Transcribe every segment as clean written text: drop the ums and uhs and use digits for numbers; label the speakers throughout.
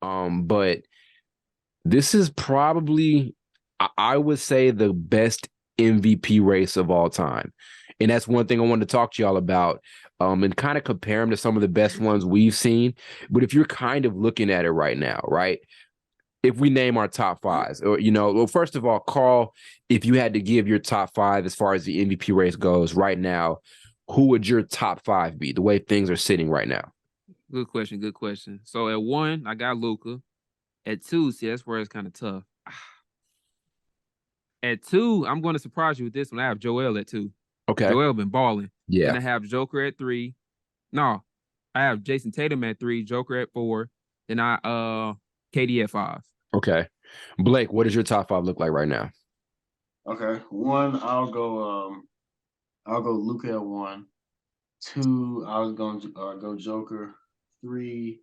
Speaker 1: But this is probably, I would say, the best MVP race of all time. And that's one thing I wanted to talk to y'all about, and kind of compare them to some of the best ones we've seen. But if you're kind of looking at it right now, right? If we name our top fives, or, well, first of all, Carl, if you had to give your top five as far as the MVP race goes right now, who would your top five be, the way things are sitting right now?
Speaker 2: Good question. Good question. So at 1, I got Luka. At 2, see, that's where it's kind of tough. At 2, I'm going to surprise you with this one. I have Joel at 2.
Speaker 1: Okay.
Speaker 2: Joel been balling.
Speaker 1: Yeah.
Speaker 2: Then I have Joker at 3. No, I have Jayson Tatum at 3, Joker at 4. Then KD at 5.
Speaker 1: Okay. Blake, what does your top five look like right now?
Speaker 3: Okay. 1, I'll go Luka at 1. 2, I was going to go Joker. 3,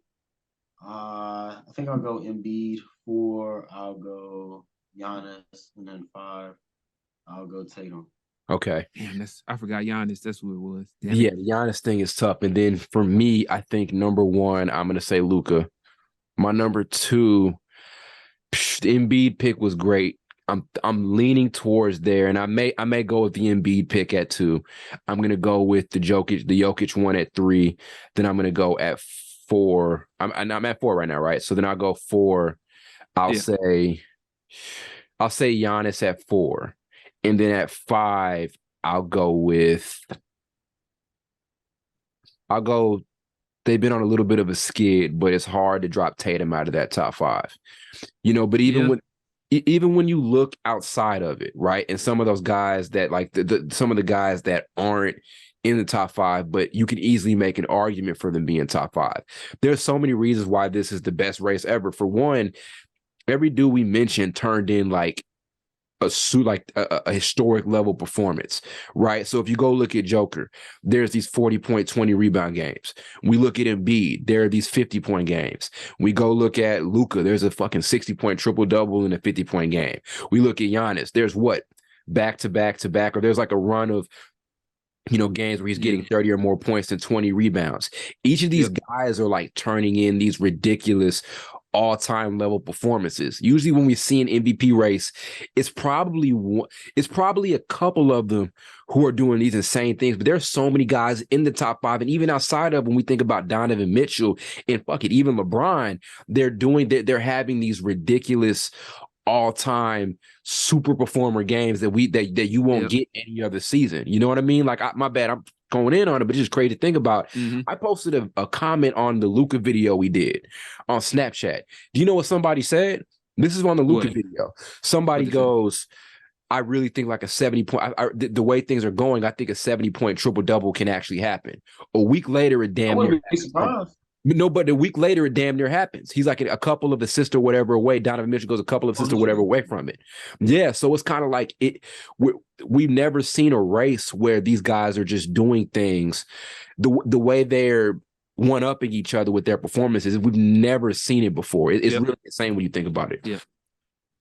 Speaker 3: I think I'll go Embiid. 4, I'll go Giannis, and then 5, I'll go Tatum.
Speaker 1: Okay.
Speaker 2: Damn, I forgot Giannis. That's what it was. Damn
Speaker 1: yeah,
Speaker 2: it.
Speaker 1: the Giannis thing is tough. And then for me, I think number 1, I'm gonna say Luka. My number 2, the Embiid pick was great. I'm leaning towards there, and I may go with the Embiid pick at 2. I'm gonna go with the Jokic one at 3. Then I'm gonna go at 4. I'm at 4 right now, right? So then I'll go 4. I'll say Giannis at 4, and then at 5 I'll go. They've been on a little bit of a skid, but it's hard to drop Tatum out of that top 5. But even when you look outside of it, right, and some of those guys that like some of the guys that aren't in the top 5, but you can easily make an argument for them being top 5. There's so many reasons why this is the best race ever. For one, every dude we mentioned turned in like a historic level performance, right? So if you go look at Joker, there's these 40-point, 20 rebound games. We look at Embiid, there are these 50-point games. We go look at Luka, there's a fucking 60-point triple-double in a 50-point game. We look at Giannis, there's what? Back to back to back, or there's like a run of games where he's getting 30 or more points and 20 rebounds. Each of these guys are like turning in these ridiculous all-time level performances. Usually when we see an MVP race, it's probably a couple of them who are doing these insane things, but there's so many guys in the top 5, and even outside of, when we think about Donovan Mitchell and even LeBron, they're having these ridiculous all-time super performer games that you won't get any other season. You know what I mean? Like, my bad, I'm going in on it, but it's just crazy to think about. I posted a comment on the Luka video we did on Snapchat. Do you know what somebody said? This is on the Luka video. Somebody goes, I really think like a 70-point, the way things are going, I think a 70-point triple-double can actually happen. A week later, it damn near happens. No, but a week later, it damn near happens. He's like a couple of assists or whatever away. Donovan Mitchell goes a couple of assists or whatever away from it. Yeah, so it's kind of like we've never seen a race where these guys are just doing things the way they're one-upping each other with their performances. We've never seen it before. It's really insane when you think about it.
Speaker 2: Yeah.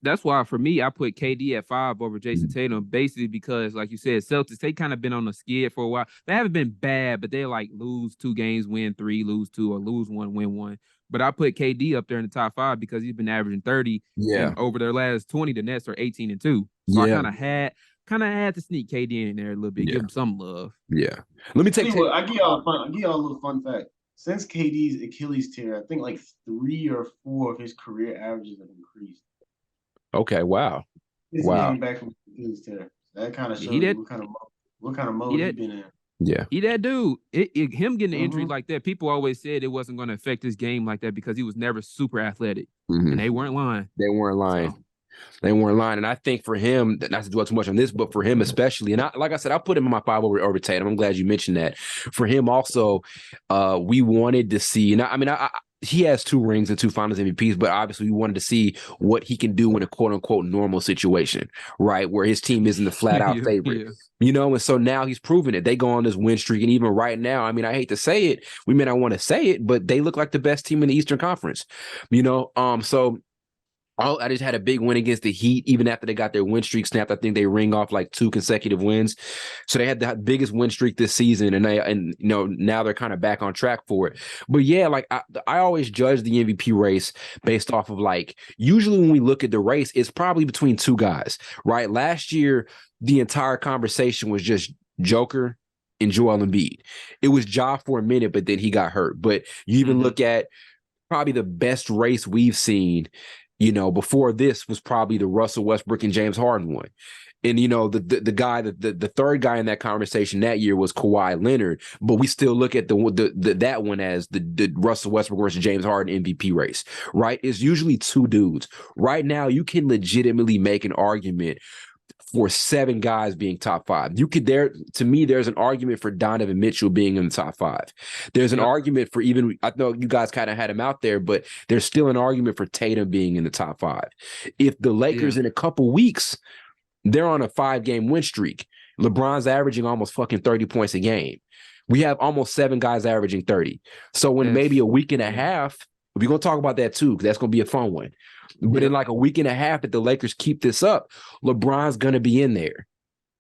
Speaker 2: That's why, for me, I put KD at 5 over Jayson Tatum, basically because, like you said, Celtics, they kind of been on the skid for a while. They haven't been bad, but they like lose 2 games, win 3, lose 2, or lose 1, win 1. But I put KD up there in the top 5 because he's been averaging 30.
Speaker 1: Yeah.
Speaker 2: And over their last 20, the Nets are 18-2. So I kind of had to sneak KD in there a little bit, give him some love.
Speaker 1: Yeah. Let me take.
Speaker 3: I give y'all a little fun fact. Since KD's Achilles tear, I think like 3 or 4 of his career averages have increased.
Speaker 1: Okay, wow.
Speaker 3: He's getting back from Achilles tear. That kind of shows what kind of mode he's been in.
Speaker 1: Yeah.
Speaker 2: He that dude. Him getting an injury like that, people always said it wasn't going to affect his game like that because he was never super athletic. And they weren't lying.
Speaker 1: They weren't lying. So. They weren't lying. And I think for him, not to dwell too much on this, but for him especially, and like I said, I put him in my 5 over Tatum. I'm glad you mentioned that. For him also, we wanted to see, and he has 2 rings and 2 finals MVPs, but obviously we wanted to see what he can do in a quote unquote normal situation, right? Where his team isn't the flat out favorite, and so now he's proven it. They go on this win streak. And even right now, I hate to say it, we may not want to say it, but they look like the best team in the Eastern Conference, so Oh, I just had a big win against the Heat. Even after they got their win streak snapped, I think they ring off like 2 consecutive wins. So they had the biggest win streak this season, and now they're kind of back on track for it. But yeah, like I always judge the MVP race based off of like usually when we look at the race, it's probably between 2 guys, right? Last year, the entire conversation was just Joker and Joel Embiid. It was Ja for a minute, but then he got hurt. But you even look at probably the best race we've seen. Before this was probably the Russell Westbrook and James Harden one. And, the guy, the third guy in that conversation that year was Kawhi Leonard, but we still look at that one as the Russell Westbrook versus James Harden MVP race, right? It's usually 2 dudes. Right now, you can legitimately make an argument for 7 guys being top 5. To me, there's an argument for Donovan Mitchell being in the top 5. There's an argument for I know you guys kind of had him out there, but there's still an argument for Tatum being in the top 5. If the Lakers in a couple weeks, they're on a 5-game win streak. LeBron's averaging almost fucking 30 points a game. We have almost 7 guys averaging 30. So when maybe a week and a half, we're going to talk about that too, because that's going to be a fun one. But in like a week and a half, if the Lakers keep this up, LeBron's going to be in there.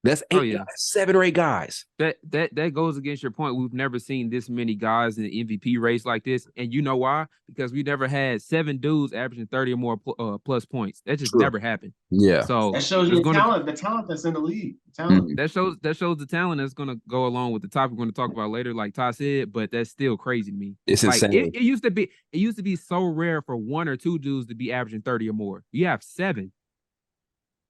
Speaker 1: That's 8 guys, 7 or 8 guys.
Speaker 2: That goes against your point. We've never seen this many guys in the MVP race like this. And you know why? Because we never had 7 dudes averaging 30 or more plus points. That just never happened.
Speaker 1: Yeah.
Speaker 2: So
Speaker 3: that shows you the talent that's in the league.
Speaker 2: That shows the talent that's going to go along with the topic we're going to talk about later, like Ty said, but that's still crazy to me.
Speaker 1: It's
Speaker 2: like,
Speaker 1: insane.
Speaker 2: It used to be so rare for 1 or 2 dudes to be averaging 30 or more. You have 7.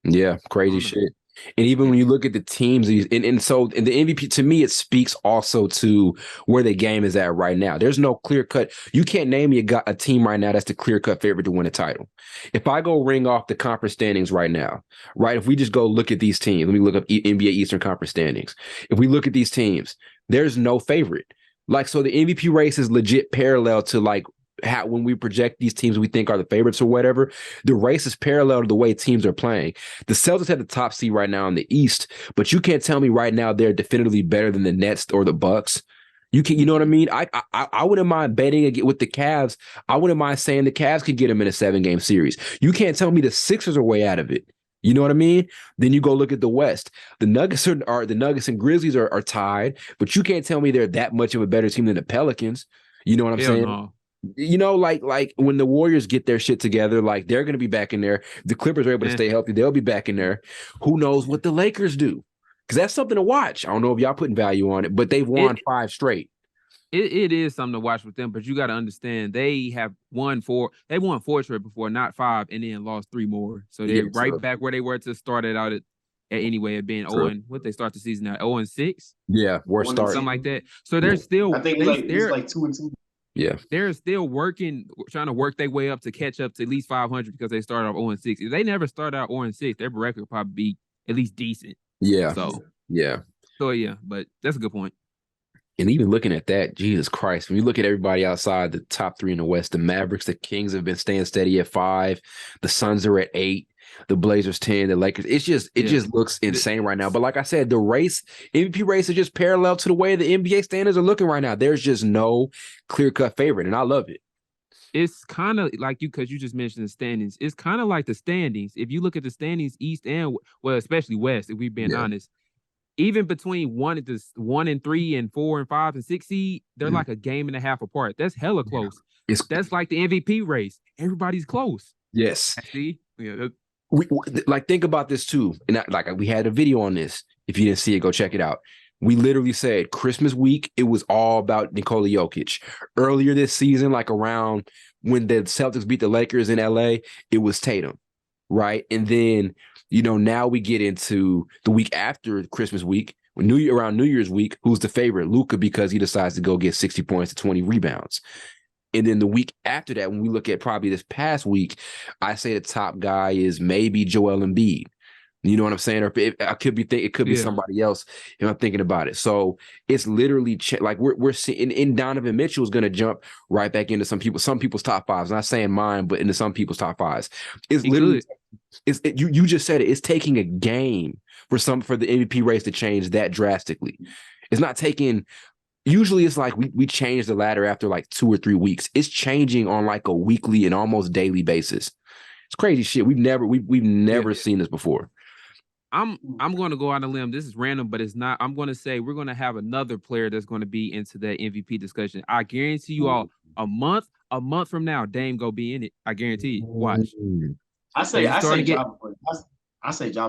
Speaker 1: Yeah, crazy shit. And even when you look at the teams, and so in the MVP, to me, it speaks also to where the game is at right now. There's no clear cut. You can't name me a team right now that's the clear cut favorite to win a title. If I go ring off the conference standings right now, right? If we just go look at these teams, let me look up NBA Eastern Conference standings. If we look at these teams, there's no favorite. Like, so the MVP race is legit parallel to like when we project these teams we think are the favorites or whatever. The race is parallel to the way teams are playing. The Celtics have the top seed right now in the East, but you can't tell me right now they're definitively better than the Nets or the Bucks. You know what I mean? I wouldn't mind betting with the Cavs. I wouldn't mind saying the Cavs could get them in a 7-game series. You can't tell me the Sixers are way out of it. You know what I mean? Then you go look at the West. The Nuggets and Grizzlies are tied, but you can't tell me they're that much of a better team than the Pelicans. You know what I'm saying?
Speaker 2: No.
Speaker 1: Like when the Warriors get their shit together, like they're going to be back in there. The Clippers are able to stay healthy. They'll be back in there. Who knows what the Lakers do? Because that's something to watch. I don't know if y'all putting value on it, but they've won 5 straight.
Speaker 2: It is something to watch with them, but you got to understand they won 4 straight before, not 5, and then lost 3 more. So they're back where they were to start it out at anyway, it being 0 and what they start the season at 0-6.
Speaker 1: Yeah, worst start.
Speaker 2: Something like that. So they're still
Speaker 3: I think it's like 2-2.
Speaker 1: Yeah.
Speaker 2: They're still trying to work their way up to catch up to at least 500 because they started off 0-6. If they never start out 0-6, their record would probably be at least decent.
Speaker 1: Yeah.
Speaker 2: So
Speaker 1: yeah,
Speaker 2: but that's a good point.
Speaker 1: And even looking at that, Jesus Christ, when you look at everybody outside the top 3 in the West, the Mavericks, the Kings have been staying steady at 5. The Suns are at 8. The Blazers 10, the Lakers. It just looks insane right now. But like I said, the MVP race is just parallel to the way the NBA standards are looking right now. There's just no clear-cut favorite, and I love it.
Speaker 2: It's kind of like because you just mentioned the standings. It's kind of like the standings. If you look at the standings, East and especially West, if we've been honest, even between 1 and 3 and 4 and 5 and 6 seed, they're like a game and a half apart. That's hella close. That's like the MVP race. Everybody's close.
Speaker 1: Yes.
Speaker 2: See? Yeah.
Speaker 1: We like think about this too, and we had a video on this. If you didn't see it, go check it out. We literally said Christmas week, it was all about Nikola Jokic. Earlier this season, like around when the Celtics beat the Lakers in LA, it was Tatum, right? And then now we get into the week after Christmas week, around New Year's week. Who's the favorite? Luka, because he decides to go get 60 points to 20 rebounds. And then the week after that, when we look at probably this past week, I say the top guy is maybe Joel Embiid. You know what I'm saying? Or it could be somebody else if I'm thinking about it. So it's literally like we're seeing, and Donovan Mitchell is going to jump right back into some people's top 5s. Not saying mine, but into some people's top 5s. It's literally, you just said it. It's taking a game for the MVP race to change that drastically. It's not taking. Usually it's like we change the ladder after like 2 or 3 weeks. It's changing on like a weekly and almost daily basis. It's crazy shit. We've never seen this before.
Speaker 2: I'm going to go on a limb. This is random, but it's not. I'm going to say we're going to have another player that's going to be into that MVP discussion. I guarantee you all a month from now, Dame go be in it. I guarantee you. Watch.
Speaker 3: I say Ja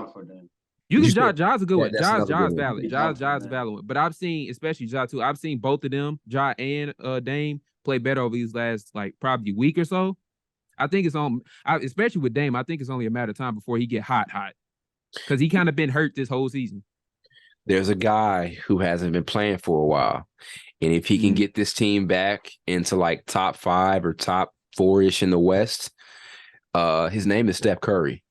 Speaker 3: before Dame.
Speaker 2: You can Ja's a good one. Ja's
Speaker 1: one.
Speaker 2: valid. Ja's a valid one. But I've seen, especially Ja too. I've seen both of them, Ja and Dame, play better over these last like probably week or so. I think it's on, especially with Dame. I think it's only a matter of time before he get hot. Because he kind of been hurt this whole season.
Speaker 1: There's a guy who hasn't been playing for a while. And if he can get this team back into like top 5 or top 4-ish in the West, his name is Steph Curry.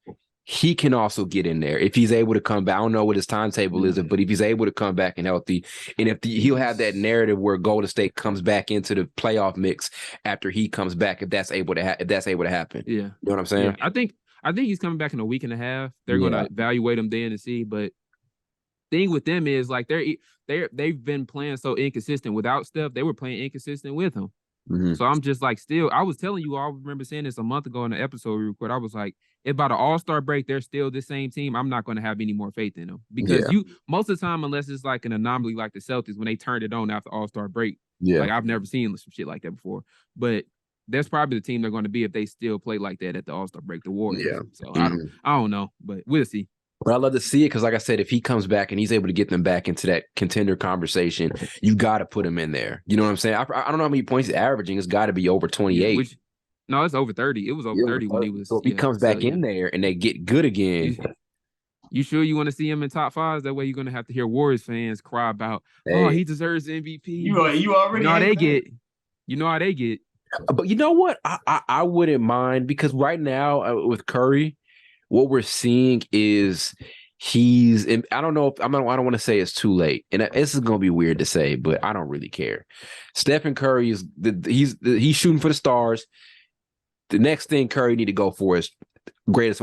Speaker 1: He can also get in there if he's able to come back. I don't know what his timetable is, but if he's able to come back and healthy, and he'll have that narrative where Golden State comes back into the playoff mix after he comes back, if that's able to happen.
Speaker 2: Yeah,
Speaker 1: you know what I'm saying?
Speaker 2: Yeah, I think he's coming back in a week and a half. They're going to evaluate him then and see. But thing with them is like they've been playing so inconsistent without Steph. They were playing inconsistent with him. Mm-hmm. So I'm just like I was telling you, I remember saying this a month ago in the episode we recorded. I was like, if by the All-Star break they're still the same team, I'm not going to have any more faith in them because most of the time, unless it's like an anomaly like the Celtics when they turned it on after All-Star break. Yeah, like I've never seen some shit like that before. But that's probably the team they're going to be if they still play like that at the All-Star break, the Warriors. Yeah. So I don't know, but we'll see.
Speaker 1: But I love to see it because, like I said, if he comes back and he's able to get them back into that contender conversation, you got to put him in there. You know what I'm saying? I don't know how many points he's averaging. It's got to be over 28.
Speaker 2: No, it's over 30. It was over 30 when he was.
Speaker 1: So if he comes back in there and they get good again.
Speaker 2: You sure you want to see him in top 5? That way you're going to have to hear Warriors fans cry about, oh, he deserves MVP.
Speaker 3: You already
Speaker 2: know how they get. You know how they get.
Speaker 1: But you know what? I wouldn't mind because right now with Curry, what we're seeing is I don't know if I don't want to say it's too late, and this is gonna be weird to say, but I don't really care. Stephen Curry he's shooting for the stars. The next thing Curry need to go for is greatest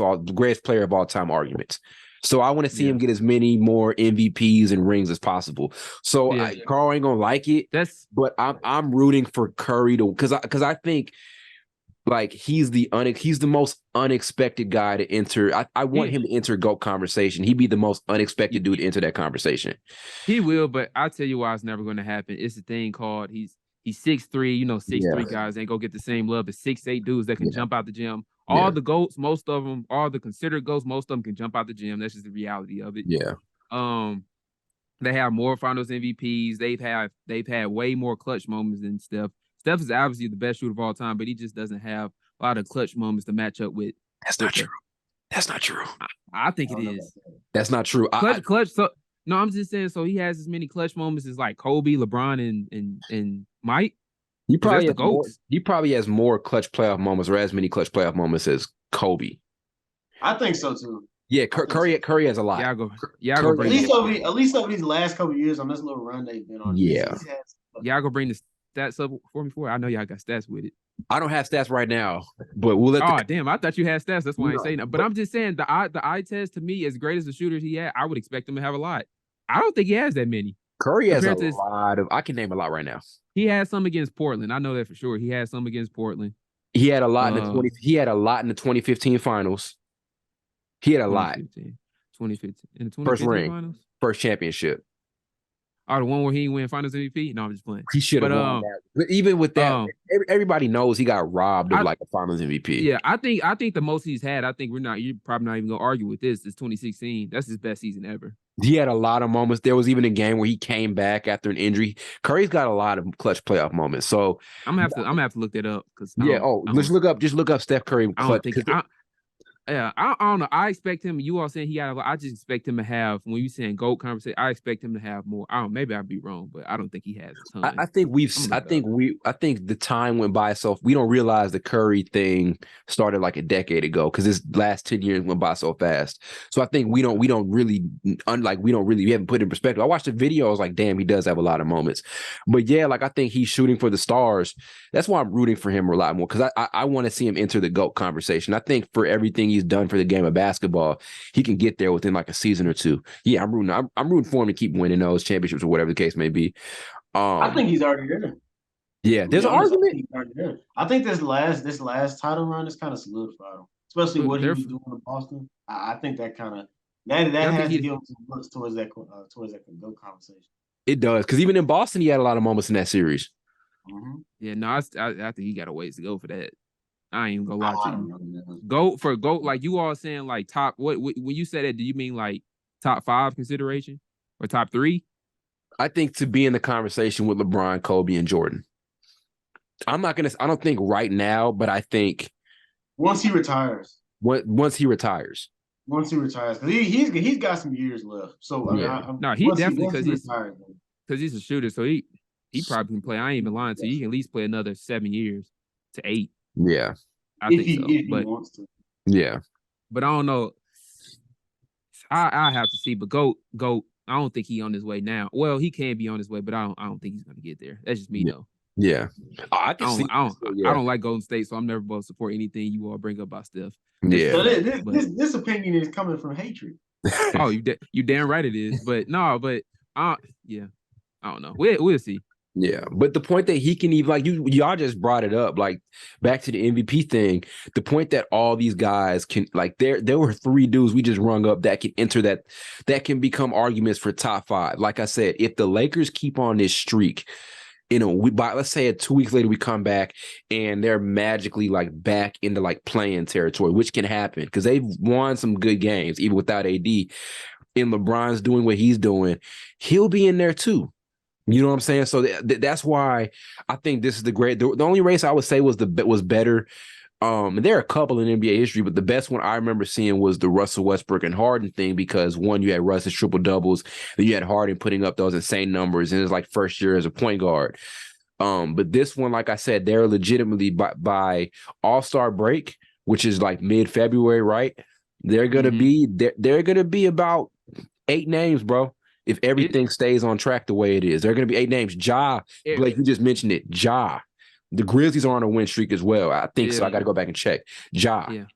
Speaker 1: player of all time arguments. So I want to see him get as many more MVPs and rings as possible. So Carl ain't gonna like it. But I'm rooting for Curry to because I think. Like he's the most unexpected guy to enter. I want him to enter GOAT conversation. He'd be the most unexpected dude to enter that conversation.
Speaker 2: He will, but I'll tell you why it's never going to happen. It's a thing called he's 6'3". You know, 6'3" guys ain't gonna get the same love as 6'8" dudes that can jump out the gym. All the GOATs, most of them, all the considered GOATs, most of them can jump out the gym. That's just the reality of it.
Speaker 1: Yeah.
Speaker 2: They have more Finals MVPs. They've had way more clutch moments than Steph. Steph is obviously the best shooter of all time, but he just doesn't have a lot of clutch moments to match up with.
Speaker 1: That's not true. That's not true.
Speaker 2: I think it is.
Speaker 1: That's not true.
Speaker 2: Clutch. So no, I'm just saying. So he has as many clutch moments as like Kobe, LeBron, and Mike.
Speaker 1: He probably has more clutch playoff moments or as many clutch playoff moments as Kobe.
Speaker 3: I think so too.
Speaker 1: Yeah, Curry has a lot.
Speaker 2: At
Speaker 3: least over these last couple of years on this little run they've been on.
Speaker 2: Yeah. Y'all go bring the stats up for me I know y'all got stats with it.
Speaker 1: I don't have stats right now, but we'll let
Speaker 2: damn, I thought you had stats. That's why I ain't saying that. But I'm just saying the eye test to me, as great as the shooters he had, I would expect him to have a lot. I don't think he has that many.
Speaker 1: Curry has a lot of I can name a lot right now.
Speaker 2: He had some against Portland. I know that for sure. He had some against Portland.
Speaker 1: He had a lot in the 2015 finals. He had a lot.
Speaker 2: 2015. In the 2015 finals?
Speaker 1: First championship.
Speaker 2: Oh, the one where he didn't win Finals MVP? No, I'm just playing.
Speaker 1: He should have won that. But even with that, everybody knows he got robbed of like a Finals MVP.
Speaker 2: Yeah, I think the most he's had, you're probably not even gonna argue with this, is 2016. That's his best season ever.
Speaker 1: He had a lot of moments. There was even a game where he came back after an injury. Curry's got a lot of clutch playoff moments. So
Speaker 2: I'm gonna have to look that up because
Speaker 1: let's look up Steph Curry clutch.
Speaker 2: I don't know. I expect him. You all saying he got. I just expect him to have. When you saying GOAT conversation, I expect him to have more. I don't. Maybe I'd be wrong, but I don't think he has a ton.
Speaker 1: I think the time went by so we don't realize the Curry thing started like a decade ago because this last 10 years went by so fast. So I think we haven't put it in perspective. I watched the video. I was like, damn, he does have a lot of moments. But yeah, like I think he's shooting for the stars. That's why I'm rooting for him a lot more because I want to see him enter the GOAT conversation. I think for everything he's done for the game of basketball, he can get there within like a season or two. Yeah, I'm rooting for him to keep winning those championships or whatever the case may be.
Speaker 3: I think he's already there.
Speaker 1: Yeah, there's an argument.
Speaker 3: I think this last title run is kind of solidified him. especially
Speaker 2: But
Speaker 3: what he was doing in Boston. I think that kind of that
Speaker 2: I think
Speaker 3: has to give him some looks towards that GOAT conversation.
Speaker 1: It does, because even in Boston, he had a lot of moments in that series.
Speaker 3: Mm-hmm.
Speaker 2: Yeah, no, I think he got a ways to go for that. I ain't even gonna lie to
Speaker 3: I don't
Speaker 2: you.
Speaker 3: know,
Speaker 2: GOAT, like you all saying like top. What when you say that, do you mean like top 5 consideration or top 3?
Speaker 1: I think to be in the conversation with LeBron, Kobe, and Jordan. I don't think right now, but I think
Speaker 3: once he retires.
Speaker 1: Once he retires.
Speaker 3: Once he retires, because he's got some years left. So I mean,
Speaker 1: Yeah.
Speaker 2: No, he definitely
Speaker 3: once he retires,
Speaker 2: because he's a shooter, so he probably can play. I ain't even lying to you. He can at least play another 7 years to 8.
Speaker 1: Yeah.
Speaker 2: I think so.
Speaker 3: If he
Speaker 2: But
Speaker 3: wants to.
Speaker 1: Yeah.
Speaker 2: but I don't know. I have to see. But GOAT. I don't think he on his way now. Well, he can be on his way, but I don't think he's gonna get there. That's just me though.
Speaker 1: Yeah. I can see.
Speaker 2: I don't like Golden State, so I'm never going to support anything you all bring up about Steph.
Speaker 1: Yeah.
Speaker 3: So this opinion is coming from hatred.
Speaker 2: Oh, you damn right it is. But no, but yeah, I don't know. We'll see.
Speaker 1: Yeah, but the point that he can even, like, y'all just brought it up, like back to the MVP thing. The point that all these guys can, like, there were 3 dudes we just rung up that can enter that can become arguments for top 5. Like I said, if the Lakers keep on this streak, let's say 2 weeks later we come back and they're magically like back into like playing territory, which can happen because they've won some good games even without AD. And LeBron's doing what he's doing, he'll be in there too. You know what I'm saying? So that's why I think this is the only race I would say was better. There are a couple in NBA history, but the best one I remember seeing was the Russell Westbrook and Harden thing, because one, you had Russ's triple doubles, then you had Harden putting up those insane numbers, and it was like first year as a point guard. But this one, like I said, they're legitimately by All-Star break, which is like mid-February, right? They're gonna be they're gonna be about 8 names, bro. If everything stays on track the way it is, there are going to be 8 names. Blake, you just mentioned it. The Grizzlies are on a win streak as well. I think so. I got to go back and check.
Speaker 2: Yeah.